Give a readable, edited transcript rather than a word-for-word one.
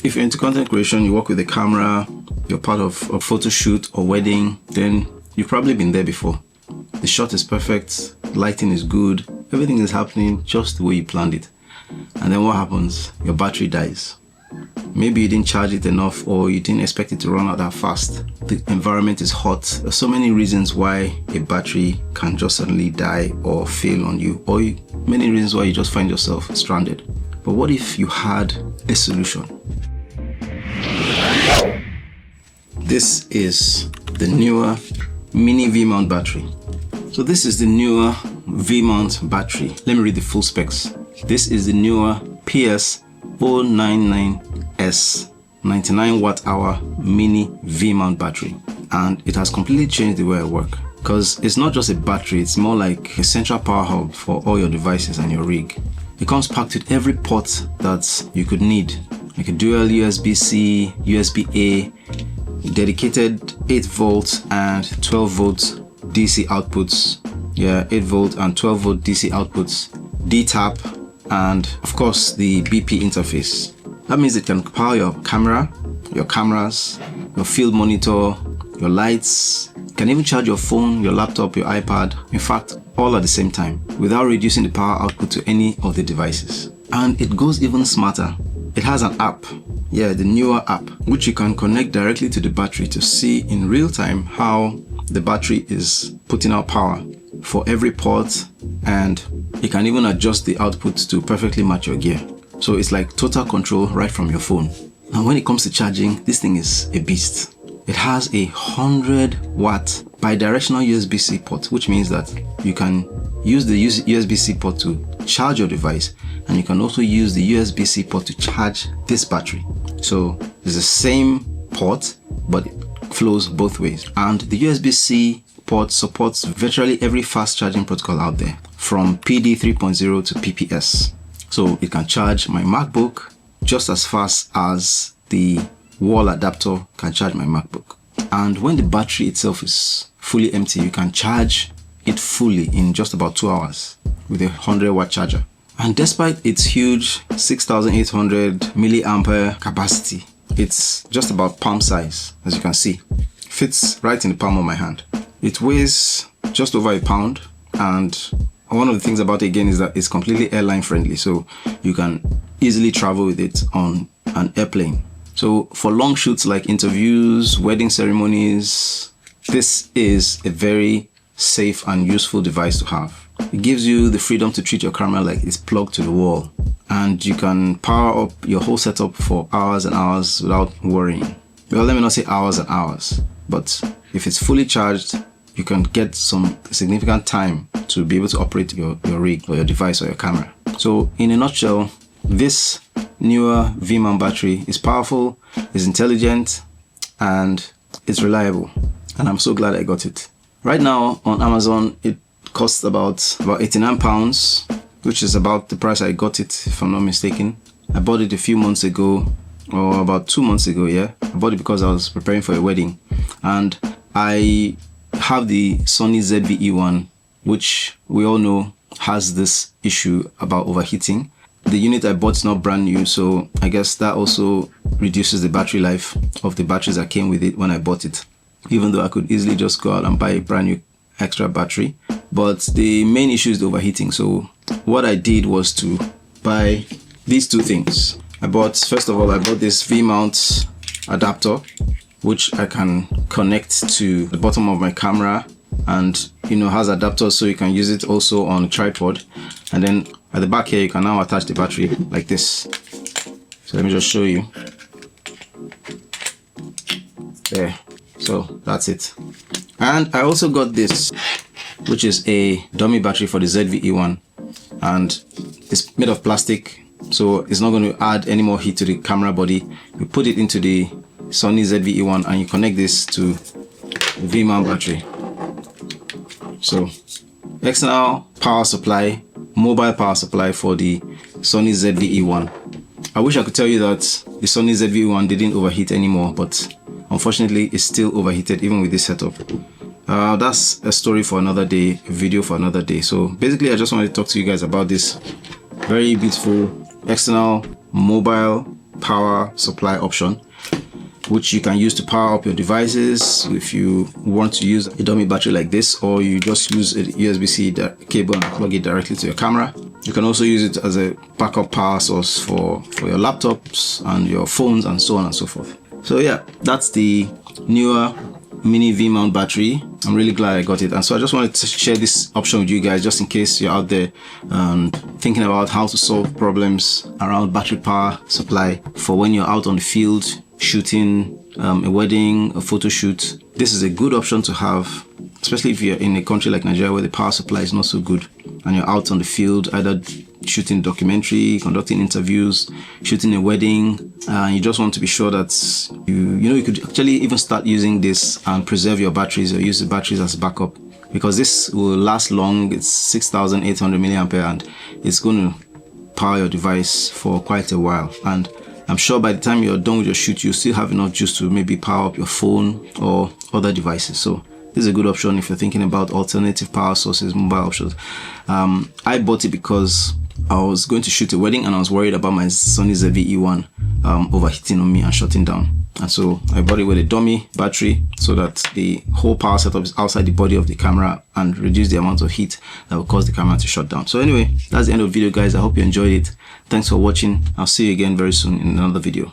If you're into content creation, you work with a camera, you're part of a photo shoot or wedding, then you've probably been there before. The shot is perfect, lighting is good, everything is happening just the way you planned it. And then what happens? Your battery dies. Maybe you didn't charge it enough, or you didn't expect it to run out that fast. The environment is hot. There's so many reasons why a battery can just suddenly die or fail on you, or many reasons why you just find yourself stranded. But what if you had a solution? This is the Neewer mini V-mount battery. So this is the Neewer V-mount battery. Let me read the full specs. This is the Neewer PS099S 99 watt-hour mini V-mount battery, and it has completely changed the way I work, because it's not just a battery, it's more like a central power hub for all your devices and your rig. It comes packed with every port that you could need, like a dual USB-C, USB-A, dedicated 8 volt and 12 volt DC outputs. 8 volt and 12 volt DC outputs, D-tap, and of course the BP interface. That means it can power your camera, your cameras, your field monitor, your lights. It can even charge your phone, your laptop, your iPad, in fact all at the same time, without reducing the power output to any of the devices. And it goes even smarter. It has an app, the Neewer app, which you can connect directly to the battery to see in real time how the battery is putting out power for every port, and you can even adjust the output to perfectly match your gear. So it's like total control right from your phone. And when it comes to charging, this thing is a beast. It has a 100 watt bidirectional USB-C port, which means that you can use the USB-C port to charge your device, and you can also use the USB-C port to charge this battery. So it's the same port, but it flows both ways. And the USB-C port supports virtually every fast charging protocol out there, from PD 3.0 to PPS. So it can charge my MacBook just as fast as the wall adapter can charge my MacBook. And when the battery itself is fully empty, you can charge it fully in just about 2 hours with a 100 watt charger. And despite its huge 6,800 milliampere capacity, it's just about palm size, as you can see. Fits right in the palm of my hand. It weighs just over a pound, and one of the things about it again is that it's completely airline friendly, so you can easily travel with it on an airplane. So for long shoots like interviews, wedding ceremonies, this is a very safe and useful device to have. It gives you the freedom to treat your camera like it's plugged to the wall, and you can power up your whole setup for hours and hours without worrying. Well, let me not say hours and hours, but if it's fully charged, you can get some significant time to be able to operate your rig or your device or your camera. So in a nutshell, this Neewer V-mount battery is powerful, is intelligent, and it's reliable. And I'm so glad I got it. Right now on Amazon, it costs about 89 pounds, which is about the price I got it, if I'm not mistaken. I bought it a few months ago, or about 2 months ago, I bought it because I was preparing for a wedding. And I have the Sony ZV-E1, which we all know has this issue about overheating. The unit I bought is not brand new, so I guess that also reduces the battery life of the batteries that came with it when I bought it, even though I could easily just go out and buy a brand new extra battery. But the main issue is the overheating. So what I did was to buy these two things. First of all, I bought this V-mount adapter, which I can connect to the bottom of my camera, and has adapters so you can use it also on a tripod. And then at the back here, you can now attach the battery like this. So let me just show you. There. So that's it. And I also got this, which is a dummy battery for the ZV-E1, and it's made of plastic, so it's not going to add any more heat to the camera body. You put it into the Sony ZV-E1 and you connect this to the V-mount battery. So external power supply, mobile power supply for the Sony ZV-E1. I wish I could tell you that the Sony ZV-E1 didn't overheat anymore, but unfortunately it's still overheated even with this setup. That's a story for another day, a video for another day. So basically I just wanted to talk to you guys about this very beautiful external mobile power supply option, which you can use to power up your devices if you want to use a dummy battery like this, or you just use a USB-C cable and plug it directly to your camera. You can also use it as a backup power source for your laptops and your phones and so on and so forth. So yeah, that's the Neewer mini V-mount battery. I'm really glad I got it, and so I just wanted to share this option with you guys, just in case you're out there thinking about how to solve problems around battery power supply for when you're out on the field shooting a wedding, a photo shoot. This is a good option to have, especially if you're in a country like Nigeria where the power supply is not so good and you're out on the field either shooting documentary, conducting interviews, shooting a wedding, and you just want to be sure that you could actually even start using this and preserve your batteries, or use the batteries as backup, because this will last long. It's 6,800 milliampere and it's going to power your device for quite a while, and I'm sure by the time you're done with your shoot, you still have enough juice to maybe power up your phone or other devices. So this is a good option if you're thinking about alternative power sources, mobile options. I bought it because I was going to shoot a wedding and I was worried about my Sony ZV-E1 overheating on me and shutting down. And so I bought it with a dummy battery so that the whole power setup is outside the body of the camera and reduce the amount of heat that will cause the camera to shut down. So anyway, that's the end of the video, guys. I hope you enjoyed it. Thanks for watching. I'll see you again very soon in another video.